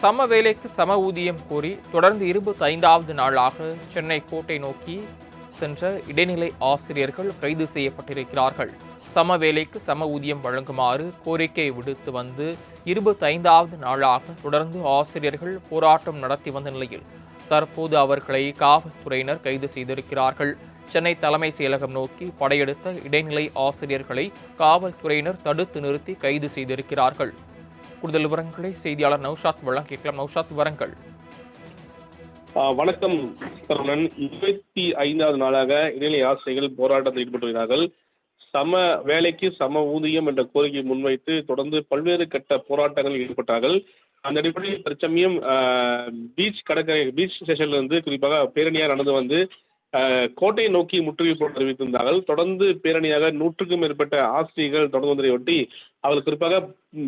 சம வேலைக்கு சம ஊதியம் கோரி தொடர்ந்து 25வது நாளாக சென்னை கோட்டை நோக்கி சென்ற இடைநிலை ஆசிரியர்கள் கைது செய்யப்பட்டிருக்கிறார்கள். சம வேலைக்கு சம ஊதியம் வழங்குமாறு கோரிக்கை விடுத்து வந்து 25வது நாளாக தொடர்ந்து ஆசிரியர்கள் போராட்டம் நடத்தி வந்த நிலையில் தற்போது அவர்களை காவல்துறையினர் கைது செய்திருக்கிறார்கள். சென்னை தலைமை செயலகம் நோக்கி படையெடுத்த இடைநிலை ஆசிரியர்களை காவல்துறையினர் தடுத்து நிறுத்தி கைது செய்திருக்கிறார்கள். கூடுதல் விவரங்களை செய்தியாளர் நௌஷாத் வழங்க கேட்கலாம். நௌஷாத், விவரங்கள். வணக்கம் சரவணன். 25வது நாளாக இடைநிலை ஆசிரியர்கள் போராட்டத்தில் ஈடுபட்டுள்ளார்கள். சம வேலைக்கு சம ஊதியம் என்ற கோரிக்கையை முன்வைத்து தொடர்ந்து பல்வேறு கட்ட போராட்டங்களில் ஈடுபட்டார்கள். அந்த அடிப்படையில் தற்சமயம் பீச் ஸ்டேஷன்ல இருந்து குறிப்பாக பேரணியாக நடந்து வந்து கோட்டையை நோக்கி முற்றுகை அறிவித்திருந்தார்கள். தொடர்ந்து பேரணியாக 100க்கும் மேற்பட்ட ஆசிரியர்கள் தொடர்ந்து வந்ததையொட்டி அவர்கள் குறிப்பாக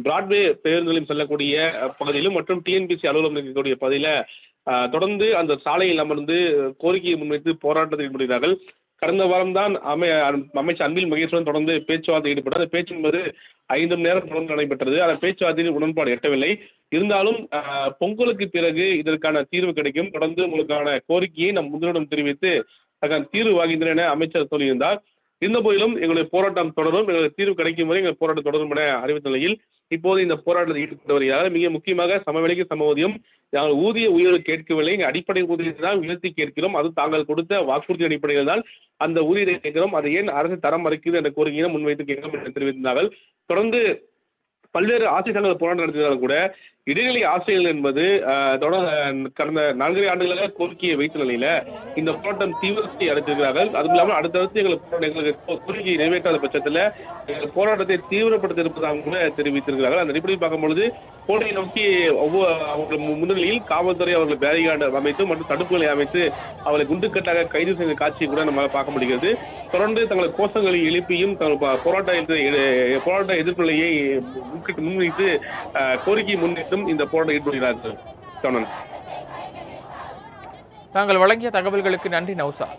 பிராட்வே பேருந்து நிலையம் செல்லக்கூடிய பகுதியிலும் மற்றும் டிஎன்பிசி அலுவலகம் இருக்கக்கூடிய பகுதியில தொடர்ந்து அந்த சாலையில் அமர்ந்து கோரிக்கையை முன்வைத்து போராட்டத்தில் ஈடுபடுகிறார்கள். கடந்த வாரம்தான் அமைச்சர் அன்பில் மகேஸ்வரன் தொடர்ந்து பேச்சுவார்த்தை ஈடுபட்டார். அந்த பேச்சு என்பது 5 மணி நேரம் தொடர்ந்து நடைபெற்றது. அந்த பேச்சுவார்த்தையில் உடன்பாடு எட்டவில்லை. இருந்தாலும் பொங்கலுக்கு பிறகு இதற்கான தீர்வு கிடைக்கும், தொடர்ந்து உங்களுக்கான கோரிக்கையை நம் முதலிடம் தெரிவித்து அதற்கான தீர்வு வாங்கின்றேன் என அமைச்சர் சொல்லியிருந்தார். இருந்த போதிலும் எங்களுடைய போராட்டம் தொடரும், எங்களுக்கு தீர்வு கிடைக்கும் வரை எங்கள் போராட்டம் தொடரும் என அறிவித்த நிலையில் இப்போது இந்த போராட்டத்தில் ஈடுபட்டு வருகிறார்கள். மிக முக்கியமாக சமவேளைக்கு சம ஊதியம், நாங்கள் ஊதிய உயர்வு கேட்கவில்லை, அடிப்படை ஊதியத்தை தான் உயர்த்தி கேட்கிறோம், அது தாங்கள் கொடுத்த வாக்குறுதி அடிப்படையில் தான் அந்த ஊதியத்தை கேட்கிறோம், அதை ஏன் அரசு தரம் மறுக்கிறது என்ற கோரிக்கையை முன்வைத்து கேட்கிறோம் என்று தெரிவித்திருந்தார்கள். தொடர்ந்து பல்வேறு ஆசிரியர் சங்கங்கள் போராட்டம் நடத்தினாலும் கூட இடைநிலை ஆசிரியர்கள் என்பது கடந்த 4 ஆண்டுகளாக கோரிக்கையை வைத்த நிலையில இந்த போராட்டம் தீவிரத்தை அடைத்திருக்கிறார்கள். அதுவும் இல்லாமல் அடுத்தடுத்து எங்களுக்கு கோரிக்கையை நிறைவேற்றாத பட்சத்தில் எங்கள் போராட்டத்தை தீவிரப்படுத்த இருப்பதாக கூட தெரிவித்திருக்கிறார்கள். அந்த அடிப்படையில் பார்க்கும்பொழுது கோட்டையை நோக்கி அவர்கள் முன்னிலையில் காவல்துறை அவர்கள் பேரிகார்டு அமைத்து மற்றும் தடுப்புகளை அமைத்து அவர்களை குண்டுக்கட்டாக கைது செய்த காட்சியை கூட நம்மளால் பார்க்க முடிகிறது. தொடர்ந்து தங்கள் கோஷங்களை எழுப்பியும் தங்கள் போராட்ட எதிர்ப்பு நிலையை முன்வைத்து கோரிக்கை முன்வைத்தும் இந்த போராட்டம் ஈடுபடுகிறார்கள். தாங்கள் வழங்கிய தகவல்களுக்கு நன்றி நௌசா.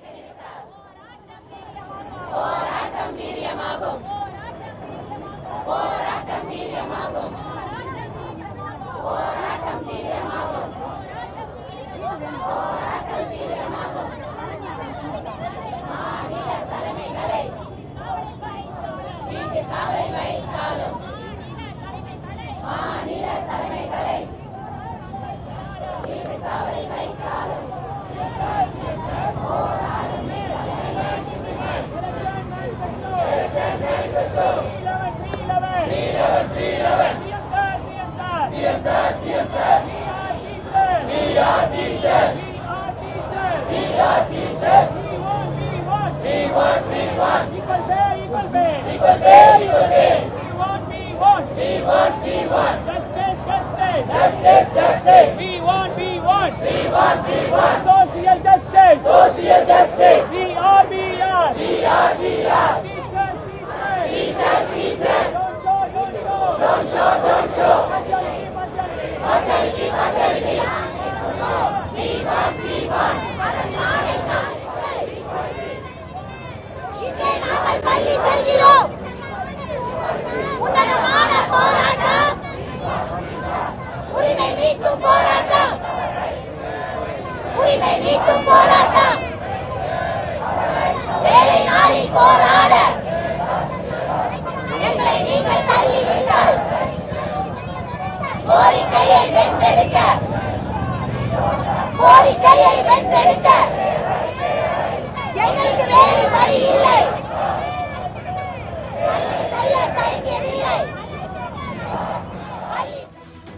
Social justice. CRBR. Teachers. Don't show. Partiality. We want. இங்கே நாங்கள் பள்ளி செல்கிறோம். உன்னதமான போராட்டம், உரிமை மீட்கும் போராட்டம், வேலை நாளில் போராட எங்களை நீங்கள் தள்ளிவிட்டால் கோரிக்கையை வென்றெடுக்க எங்களுக்கு வேறு வழி இல்லை.